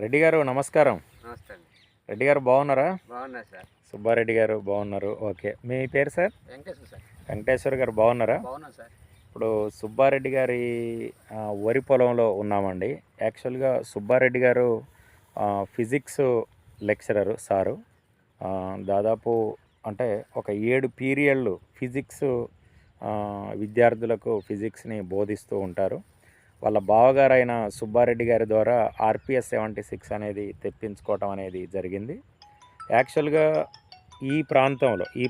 రెడ్డి గారు నమస్కారం. నమస్తే అండి. రెడ్డి గారు బాగున్నారా? బాగున్నా సార్. సుబ్బారెడ్డి గారు బాగున్నారు. ఓకే. మీ పేరు సార్? వెంకటేశ్వర సార్. వెంకటేశ్వర్ గారు బాగున్నారా? బాగున్నాను సార్. ఇప్పుడు సుబ్బారెడ్డి గారి వరి పొలంలో ఉన్నామండి. యాక్చువల్గా సుబ్బారెడ్డి గారు ఫిజిక్స్ లెక్చరరు సారు. దాదాపు అంటే ఒక 7 పీరియడ్లు ఫిజిక్స్ విద్యార్థులకు ఫిజిక్స్ని బోధిస్తూ ఉంటారు. వాళ్ళ బావగారైన సుబ్బారెడ్డి గారి ద్వారా ఆర్పిఎస్ 76 అనేది తెప్పించుకోవటం అనేది జరిగింది. యాక్చువల్గా ఈ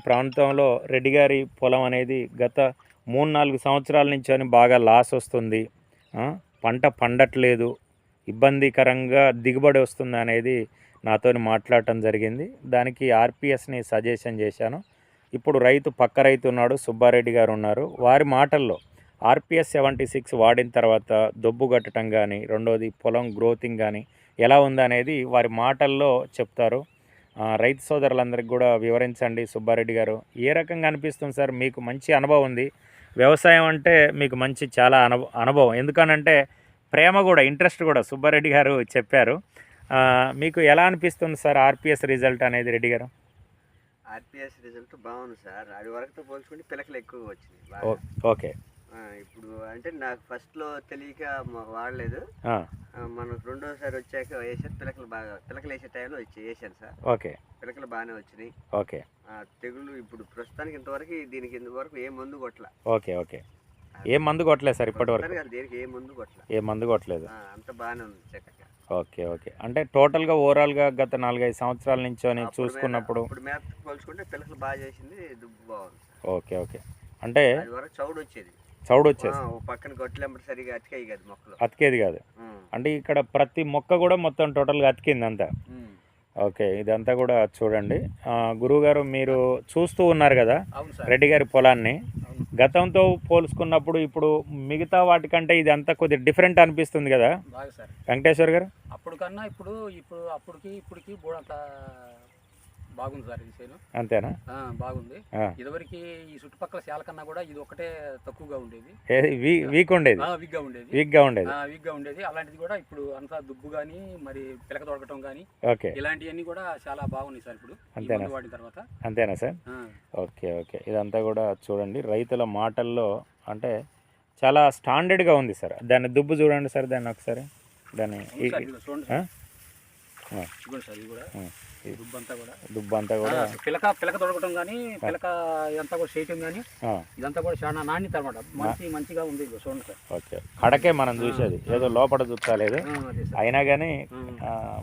ప్రాంతంలో రెడ్డి గారి పొలం అనేది గత 3-4 సంవత్సరాల నుంచి అని బాగా లాస్ వస్తుంది, పంట పండట్లేదు, ఇబ్బందికరంగా దిగుబడి వస్తుంది అనేది నాతో మాట్లాడటం జరిగింది. దానికి ఆర్పిఎస్ని సజెషన్ చేశాను. ఇప్పుడు పక్క రైతు ఉన్నాడు, సుబ్బారెడ్డి గారు ఉన్నారు. వారి మాటల్లో ఆర్పిఎస్ 76 వాడిన తర్వాత దొబ్బు కట్టడం కానీ, రెండోది పొలం గ్రోతింగ్ కానీ ఎలా ఉందనేది వారి మాటల్లో చెప్తారు. రైతు సోదరులందరికీ కూడా వివరించండి. సుబ్బారెడ్డి గారు, ఏ రకంగా అనిపిస్తుంది సార్? మీకు మంచి అనుభవం ఉంది, వ్యవసాయం అంటే మీకు మంచి చాలా అనుభవం, ఎందుకనంటే ప్రేమ కూడా, ఇంట్రెస్ట్ కూడా సుబ్బారెడ్డి గారు చెప్పారు. మీకు ఎలా అనిపిస్తుంది సార్ ఆర్పిఎస్ రిజల్ట్ అనేది రెడ్డి గారు? ఆర్పిఎస్ రిజల్ట్ బాగుంది సార్. అది వరకుతో పోల్చుకుంటే పిలకలు ఎక్కువ వచ్చినాయి. ఓకే. ఇప్పుడు అంటే నాకు ఫస్ట్లో తెలియక వాడలేదు. మనకు రెండోసారి వచ్చాక వేసాను. పిలకలు వేసే టైంలో వేసాను సార్. ఓకే. పిలకలు బాగానే వచ్చినాయి. ఓకే. తెగుళ్ళు ఇప్పుడు ప్రస్తుతానికి ఇంతవరకు దీనికి ఇంతవరకు ఏ మందు కొట్టల. ఓకే. ఓకే. ఏ మందు కొట్టలేదు సార్ ఇప్పటి వరకు? దీనికి ఏ మందు కొట్టల. ఏ మందు కొట్టలేదు. అంత బాగానే ఉంది చక్కగా. ఓకే. ఓకే. అంటే టోటల్గా ఓవరాల్గా గత 4-5 సంవత్సరాల నుంచి చూసుకున్నప్పుడు ఇప్పుడు మేత పోల్చుకుంటే పిలకలు బాగా చేసింది, దుబ్బు బాగుంది. ఓకే. ఓకే. అంటే అది వరకు చౌడు వచ్చేది. పక్కన గొట్టలేంబడి సరిగా అతికేది కాదు, మొక్కలు అతికేది కాదు. అంటే ఇక్కడ ప్రతి మొక్క కూడా మొత్తం టోటల్గా అతికింది అంతా. ఓకే. ఇదంతా కూడా చూడండి. గురువుగారు, మీరు చూస్తూ ఉన్నారు కదా రెడ్డి గారి పొలాన్ని. గతంతో పోల్చుకున్నప్పుడు ఇప్పుడు మిగతా వాటికంటే ఇది అంతా కొద్దిగా డిఫరెంట్ అనిపిస్తుంది కదా వెంకటేశ్వర్ గారు? అప్పుడు కన్నా ఇప్పుడు ఇప్పటికి బోడంతా బాగుంది సార్. ఇది చేను అంతేనా? బాగుంది. ఇదివరకు ఈ చుట్టుపక్కల శాల కన్నా కూడా ఇది ఒకటే తక్కువగా ఉండేది, వీక్ ఉండేది. వీక్ గా ఉండేది. అలాంటిది కూడా ఇప్పుడు అంతా దుబ్బు కానీ, మరి పిలక తొడగటం కానీ, ఇలాంటివన్నీ కూడా చాలా బాగున్నాయి సార్ ఇప్పుడు వాడిన తర్వాత. అంతేనా సార్? ఓకే. ఓకే. ఇదంతా కూడా చూడండి రైతుల మాటల్లో, అంటే చాలా స్టాండర్డ్గా ఉంది సార్. దాన్ని దుబ్బు చూడండి సార్, దాన్ని ఒకసారి దాన్ని దుబ్బంతా కూడా పిలక తొడగటం కానీ, పిలక ఇదంతా కూడా చేయటం కానీ, ఇదంతా కూడా చాలా నాణ్యత అనమాట. మంచిగా ఉంది చూడండి సార్. ఓకే. కడకే మనం చూసేది, ఏదో లోపల చూస్తలేదు, అయినా కానీ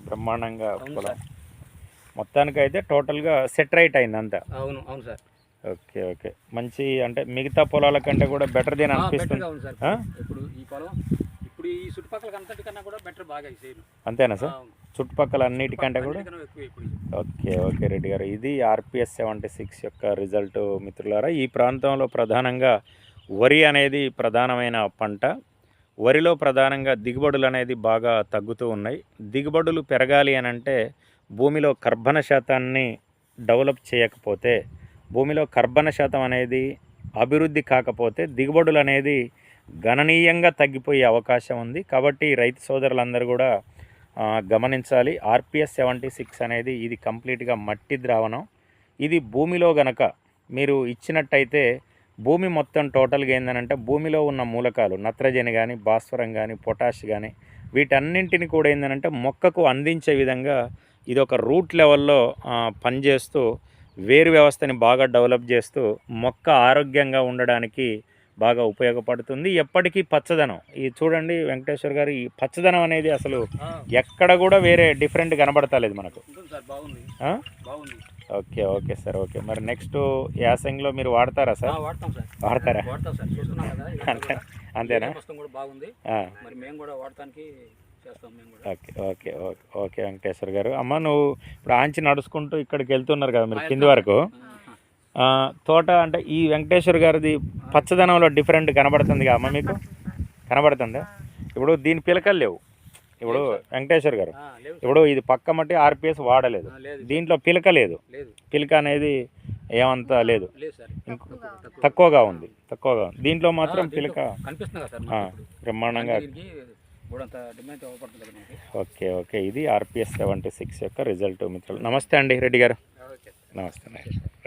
బ్రహ్మాండంగా పొలం మొత్తానికైతే టోటల్గా సెట్ రైట్ అయింది అంతా. అవును సార్. ఓకే. ఓకే. మంచి, అంటే మిగతా పొలాల కంటే కూడా బెటర్ దేని అనిపిస్తుంది ఇప్పుడు ఈ పొలం ఇప్పుడు ఈ చుట్టుపక్కల అంతటికన్నా కూడా బెటర్, బాగా చేయను. అంతేనా సార్? చుట్టుపక్కల అన్నిటికంటే కూడా. ఓకే. ఓకే రెడ్డి గారు, ఇది ఆర్పిఎస్ 76 యొక్క రిజల్ట్ మిత్రులారా. ఈ ప్రాంతంలో ప్రధానంగా వరి అనేది ప్రధానమైన పంట. వరిలో ప్రధానంగా దిగుబడులు అనేది బాగా తగ్గుతూ ఉన్నాయి. దిగుబడులు పెరగాలి అని అంటే భూమిలో కర్బన శాతాన్ని డెవలప్ చేయకపోతే, భూమిలో కర్బన శాతం అనేది అభివృద్ధి కాకపోతే దిగుబడులు అనేది గణనీయంగా తగ్గిపోయే అవకాశం ఉంది. కాబట్టి రైతు సోదరులందరూ కూడా గమనించాలి. ఆర్పిఎస్ 76 అనేది ఇది కంప్లీట్గా మట్టి ద్రావణం. ఇది భూమిలో గనక మీరు ఇచ్చినట్టయితే భూమి మొత్తం టోటల్గా ఏంటంటే భూమిలో ఉన్న మూలకాలు నత్రజని కానీ, భాస్వరం కానీ, పొటాష్ కానీ, వీటన్నింటిని కూడా ఏంటంటే మొక్కకు అందించే విధంగా ఇది ఒక రూట్ లెవెల్లో పనిచేస్తూ వేరు వ్యవస్థని బాగా డెవలప్ చేస్తూ మొక్క ఆరోగ్యంగా ఉండడానికి బాగా ఉపయోగపడుతుంది. ఎప్పటికీ పచ్చదనం, ఇది చూడండి వెంకటేశ్వర్ గారు, ఈ పచ్చదనం అనేది అసలు ఎక్కడ కూడా వేరే డిఫరెంట్ కనబడతలేదు మనకు. ఓకే. Okay sir. ఓకే. మరి నెక్స్ట్ యాసంగిలో మీరు వాడతారా సార్? వాడతారా? అంతేనా? ఓకే. ఓకే. ఓకే వెంకటేశ్వర్ గారు. అమ్మ, నువ్వు ఇప్పుడు ఆంచి నడుచుకుంటూ ఇక్కడికి వెళ్తున్నారు కదా మీరు కింది వరకు, తోట అంటే ఈ వెంకటేశ్వర్ గారిది పచ్చదనంలో డిఫరెంట్ కనబడుతుంది కదా అమ్మ, మీకు కనబడుతుందా? ఇప్పుడు దీని పిలకలు లేవు. ఇప్పుడు వెంకటేశ్వర్ గారు, ఇప్పుడు ఇది పక్క మట్టి ఆర్పిఎస్ వాడలేదు, దీంట్లో పిలక లేదు. పిలక అనేది ఏమంతా లేదు, తక్కువగా ఉంది. దీంట్లో మాత్రం పిలక బ్రహ్మాండంగా బోడంత డిమాండ్ ఇవ్వబడుతుంది కదా మనకి. ఓకే ఓకే, ఇది RPS 76 యొక్క రిజల్ట్ మిత్రులు. నమస్తే అండి రెడ్డి గారు. ఓకే. నమస్తే.